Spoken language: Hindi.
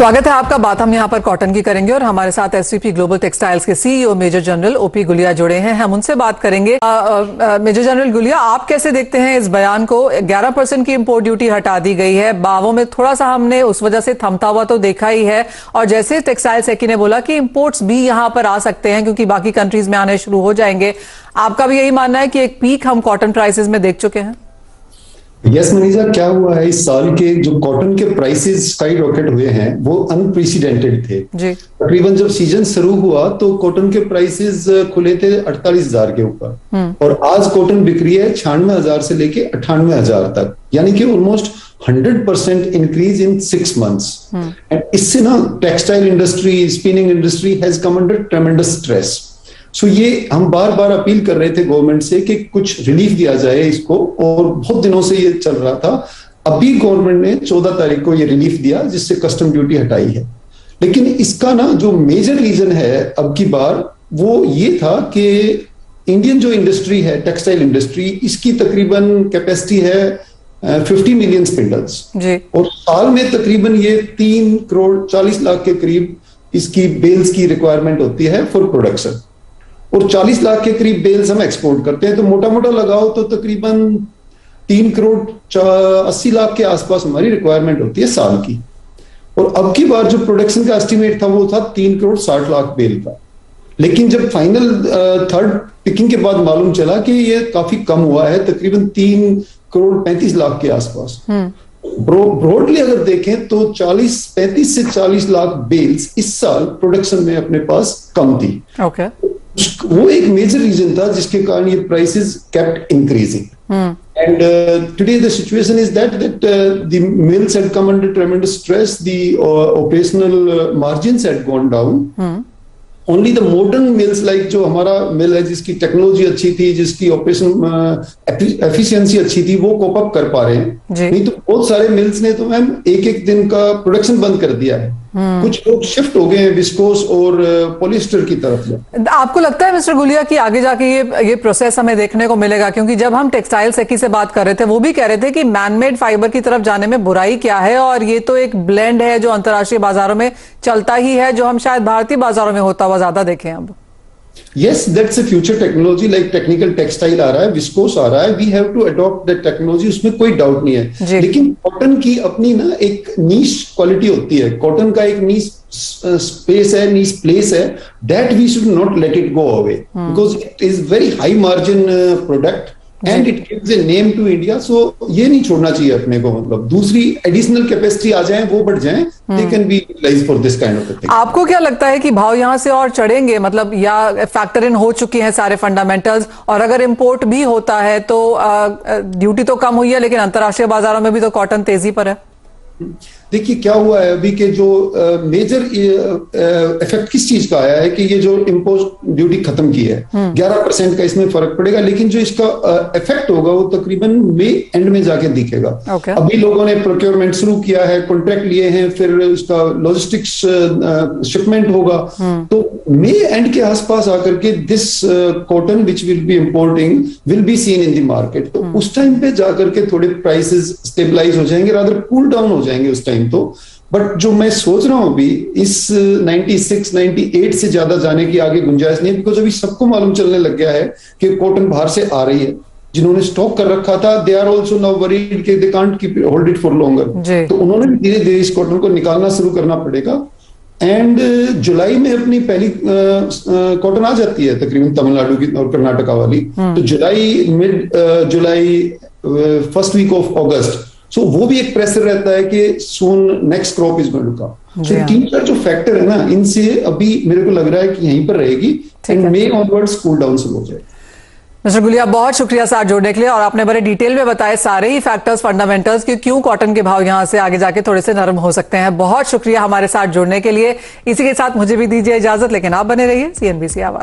स्वागत है आपका। बात हम यहाँ पर कॉटन की करेंगे और हमारे साथ एसवीपी ग्लोबल टेक्सटाइल्स के CEO major general OP Gulia जुड़े हैं। हम उनसे बात करेंगे। मेजर जनरल गुलिया, आप कैसे देखते हैं इस बयान को? 11% की इंपोर्ट ड्यूटी हटा दी गई है। भावों में थोड़ा सा हमने उस वजह से थमता हुआ तो देखा ही है, और जैसे टेक्सटाइल सेक्रेटरी ने बोला कि इंपोर्ट्स भी यहाँ पर आ सकते हैं क्योंकि बाकी कंट्रीज में आने शुरू हो जाएंगे। आपका भी यही मानना है कि एक पीक हम कॉटन प्राइसेस में देख चुके हैं? यस मनीषा, क्या हुआ है इस साल के जो कॉटन के प्राइसेस स्काई रॉकेट हुए हैं वो अनप्रेसिडेंटेड थे जी। तकरीबन जब सीजन शुरू हुआ तो कॉटन के प्राइसेस खुले थे 48,000 के ऊपर, और आज कॉटन बिक रही है 96,000 से लेके 98,000 तक, यानी कि almost 100% increase in 6 months। And इससे ना textile industry, spinning industry has come under tremendous stress. So ये हम बार बार अपील कर रहे थे गवर्नमेंट से कि कुछ रिलीफ दिया जाए इसको, और बहुत दिनों से ये चल रहा था। अभी गवर्नमेंट ने 14 तारीख को ये रिलीफ दिया जिससे कस्टम ड्यूटी हटाई है। लेकिन इसका ना जो मेजर रीजन है अब की बार वो ये था कि इंडियन जो इंडस्ट्री है, टेक्सटाइल इंडस्ट्री, इसकी तकरीबन कैपेसिटी है 50 मिलियन स्पिंडल्स, और साल में तकरीबन ये 3 करोड़ 40 लाख के करीब इसकी बेल्स की रिक्वायरमेंट होती है फॉर प्रोडक्शन, और 40 लाख के करीब बेल्स हम एक्सपोर्ट करते हैं। तो मोटा मोटा लगाओ तो तकरीबन 3 करोड़ 80 लाख के आसपास हमारी रिक्वायरमेंट होती है साल की। और अब की बार जो प्रोडक्शन का एस्टिमेट था वो था 3 करोड़ 60 लाख बेल का। लेकिन जब फाइनल थर्ड पिकिंग के बाद मालूम चला कि ये काफी कम हुआ है, तकरीबन 3 करोड़ 35 लाख के आसपास। ब्रॉडली अगर देखें तो 35 से 40 लाख बेल्स इस साल प्रोडक्शन में अपने पास कम थी। वो एक मेजर रीजन था जिसके कारण ये prices kept increasing. And today the situation is that the mills had come under tremendous stress, the operational margins had gone down. Only the modern mills, like जो हमारा मिल है जिसकी टेक्नोलॉजी अच्छी थी, जिसकी ऑपरेशन एफिशिएंसी अच्छी थी, वो कोप अप कर पा रहे हैं। नहीं तो बहुत सारे मिल्स ने तो मैम एक दिन का प्रोडक्शन बंद कर दिया है। कुछ लोग शिफ्ट हो गए हैं विस्कोस और पॉलिएस्टर की तरफ। आपको लगता है मिस्टर गुलिया कि आगे जाके ये प्रोसेस हमें देखने को मिलेगा? क्योंकि जब हम टेक्सटाइल सेक्रेटरी से बात कर रहे थे वो भी कह रहे थे कि मैनमेड फाइबर की तरफ जाने में बुराई क्या है, और ये तो एक ब्लेंड है जो अंतर्राष्ट्रीय बाजारों में चलता ही है, जो हम शायद भारतीय बाजारों में होता हुआ ज्यादा देखें अब। Yes, that's a future technology, like technical textile आ रहा है, विस्कोस आ रहा है, we have to adopt that technology, उसमें कोई डाउट नहीं है। लेकिन कॉटन की अपनी ना एक नीश क्वालिटी होती है, कॉटन का एक नीश स्पेस है, नीश प्लेस है, that we should not let it go away because it is very high margin product and it gives a name to India। So ये नहीं छोड़ना चाहिए अपने को। मतलब दूसरी एडिशनल कैपेसिटी आ जाए, वो बढ़ जाए, they can be utilized for this kind of a thing। आपको क्या लगता है कि भाव यहां से और चढ़ेंगे? मतलब या फैक्टर इन हो चुके हैं सारे फंडामेंटल्स, और अगर इंपोर्ट भी होता है तो ड्यूटी तो कम हुई है लेकिन अंतर्राष्ट्रीय बाजारों में भी तो कॉटन तेजी पर है। देखिए क्या हुआ है अभी के जो मेजर इफेक्ट किस चीज का आया है कि ये जो इम्पोज ड्यूटी खत्म की है 11% का इसमें फर्क पड़ेगा, लेकिन जो इसका इफेक्ट होगा वो तकरीबन मई एंड में जाके दिखेगा। अभी लोगों ने प्रोक्योरमेंट शुरू किया है, कॉन्ट्रैक्ट लिए हैं, फिर उसका लॉजिस्टिक्स शिपमेंट होगा, तो मई एंड के आसपास आकर के this cotton which will be importing will be seen in the market. तो उस टाइम पे जाकर के थोड़े प्राइसेस स्टेबलाइज हो जाएंगे, रादर कूल डाउन हो जाएंगे उस टाइम तो। बट जो मैं सोच रहा हूं अभी इस 96, 98 से ज्यादा जाने की आगे गुंजाइश नहीं है, बिकॉज अभी सबको मालूम चलने लग गया है कि कॉटन बाहर से आ रही है। जिन्होंने स्टॉक कर रखा था they are also now worried कि they can't keep hold it for longer, तो उन्होंने भी धीरे धीरे इस कॉटन को निकालना शुरू करना पड़ेगा। एंड जुलाई में अपनी पहली कॉटन आ जाती है तकरीबन तमिलनाडु की और कर्नाटका वाली, तो July, mid July, first week of August, so वो भी एक प्रेशर रहता है कि soon next crop is going to come. So 3-4 जो फैक्टर है ना, इनसे अभी मेरे को लग रहा है कि यहीं पर रहेगी and may onwards cool down शुरू हो जाए। मिस्टर गुलिया, बहुत शुक्रिया साथ जोड़ने के लिए, और आपने बड़े डिटेल में बताए सारे ही फैक्टर्स, फंडामेंटल्स कि क्यों कॉटन के भाव यहां से आगे जाके थोड़े से नरम हो सकते हैं। बहुत शुक्रिया हमारे साथ जुड़ने के लिए। इसी के साथ मुझे भी दीजिए इजाजत, लेकिन आप बने रहिए CNBC आवाज।